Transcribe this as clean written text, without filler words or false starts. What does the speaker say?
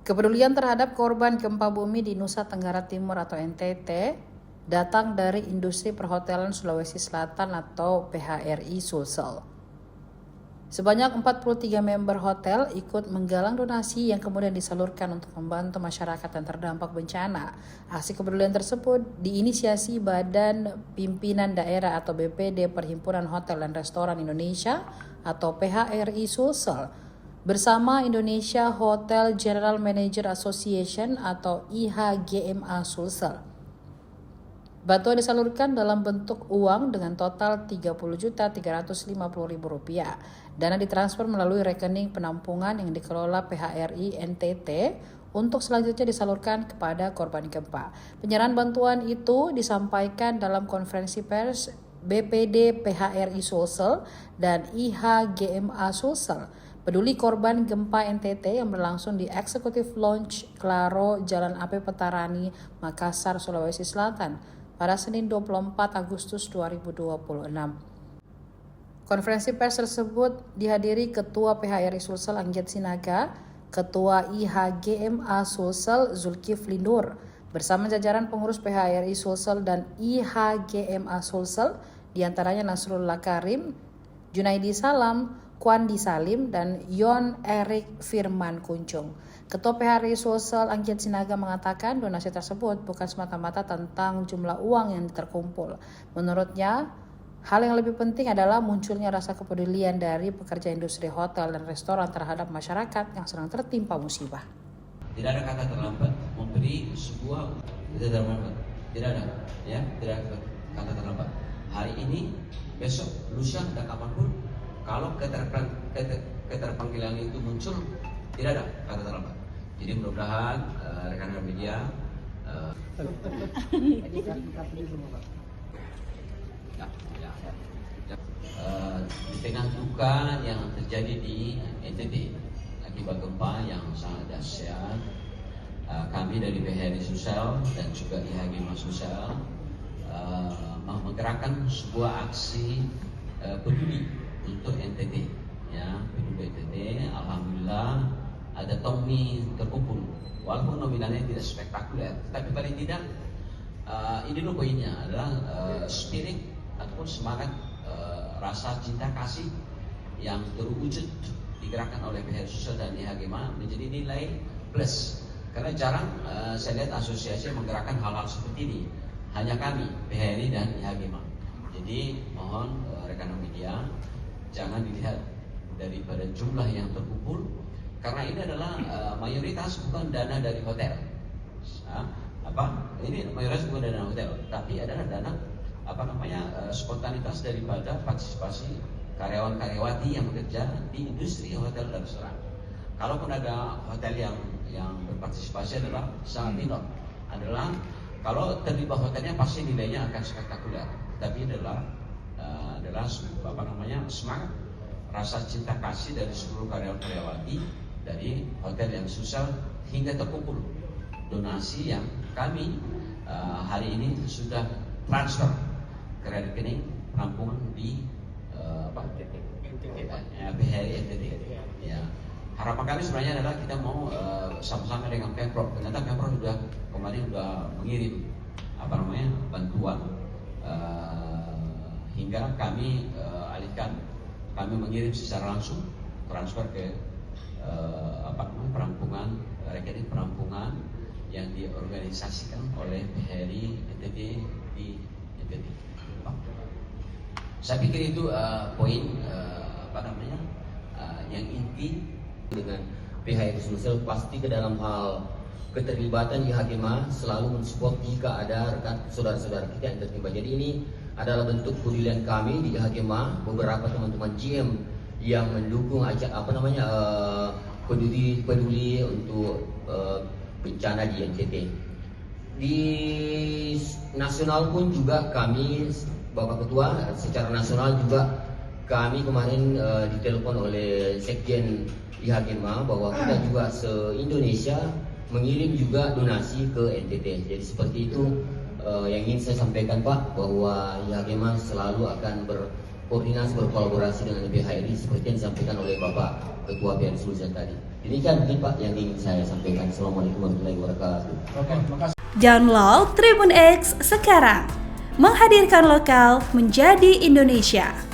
Kepedulian terhadap korban gempa bumi di Nusa Tenggara Timur atau NTT datang dari industri perhotelan Sulawesi Selatan atau PHRI Sulsel. Sebanyak 43 member hotel ikut menggalang donasi yang kemudian disalurkan untuk membantu masyarakat yang terdampak bencana. Aksi kepedulian tersebut diinisiasi Badan Pimpinan Daerah atau BPD Perhimpunan Hotel dan Restoran Indonesia atau PHRI Sulsel bersama Indonesia Hotel General Manager Association atau IHGMA Sulsel. Bantuan disalurkan dalam bentuk uang dengan total Rp30.350.000. Dana ditransfer melalui rekening penampungan yang dikelola PHRI NTT untuk selanjutnya disalurkan kepada korban gempa. Penyerahan bantuan itu disampaikan dalam konferensi pers BPD PHRI Sulsel dan IHGMA Sulsel peduli korban gempa NTT yang berlangsung di Executive Lounge Claro Jalan AP Petarani, Makassar, Sulawesi Selatan pada Senin 24 Agustus 2026. Konferensi pers tersebut dihadiri Ketua PHRI Sulsel Angget Sinaga, Ketua IHGMA Sulsel Zulkifli Nur, bersama jajaran pengurus PHRI Sulsel dan IHGMA Sulsel, diantaranya Nasrullah Karim, Junaidi Salam, Kwandi Salim, dan Yon Erik Firman Kuncung. Ketua PHRI Sulsel Angget Sinaga mengatakan donasi tersebut bukan semata-mata tentang jumlah uang yang terkumpul. Menurutnya, hal yang lebih penting adalah munculnya rasa kepedulian dari pekerja industri hotel dan restoran terhadap masyarakat yang sedang tertimpa musibah. Tidak ada kata terlambat memberi sebuah, tidak ada, ya, tidak ada kata terlambat. Hari ini, besok, lusa, dan kapanpun, kalau keterpanggilan itu muncul, tidak ada kata terlambat. Jadi mudah-mudahan rekan-rekan media di tengah duka yang terjadi di NTT akibat gempa yang sangat dahsyat, kami dari PHRI Sulsel dan juga IHGMA Sulsel menggerakkan sebuah aksi peduli untuk NTT, ya, peduli NTT. Alhamdulillah ada tongmi terkumpul, walaupun nominalnya tidak spektakuler, tapi paling tidak ini dulu poinnya adalah spirit ataupun semangat rasa cinta kasih yang terwujud digerakkan oleh PHRI Sulsel dan IHGMA menjadi nilai plus, karena jarang saya lihat asosiasi menggerakkan hal-hal seperti ini. Hanya kami PHRI dan IHGMA. Jadi mohon rekan media jangan dilihat daripada jumlah yang terkumpul, karena ini adalah mayoritas bukan dana dari hotel. Ini mayoritas bukan dana hotel, tapi adalah dana spontanitas daripada partisipasi karyawan-karyawati yang bekerja di industri hotel dan restoran. Kalaupun ada hotel yang berpartisipasi adalah sangat minor, adalah kalau terlibat hotelnya pasti nilainya akan spektakuler, tapi adalah semangat rasa cinta kasih dari seluruh karyawan-karyawati dari hotel yang susah hingga terkumpul donasi yang kami hari ini sudah transfer ke rekening penampungan di PHRI NTT. Ya. Harapan kami sebenarnya adalah kita mau sama-sama dengan Pemprov. Ternyata Pemprov kemarin sudah mengirim bantuan hingga kami alihkan, kami mengirim secara langsung transfer ke rekening perampungan yang diorganisasikan oleh PHRI NTT di NTT. Saya pikir itu poin yang inti. Dengan PHRI Sulsel pasti ke dalam hal keterlibatan IHGMA selalu mensupport jika ada rekan saudara-saudara kita yang tertimpa. Jadi ini adalah bentuk kepedulian kami di IHGMA, beberapa teman-teman GM yang mendukung peduli untuk bencana di NTT. Di nasional pun juga kami, Bapak Ketua, secara nasional juga kami kemarin ditelepon oleh Sekjen IHGMA bahwa kita juga se-Indonesia mengirim juga donasi ke NTT. Jadi seperti itu yang ingin saya sampaikan, Pak, bahwa IHGMA selalu akan koordinasi berkolaborasi dengan PHRI seperti yang disampaikan oleh Bapak Ketua PHRI Sulsel tadi. Demikian mungkin Pak yang ingin saya sampaikan. Assalamualaikum warahmatullahi wabarakatuh. Oke, makasih. Download Tribun X sekarang, menghadirkan lokal menjadi Indonesia.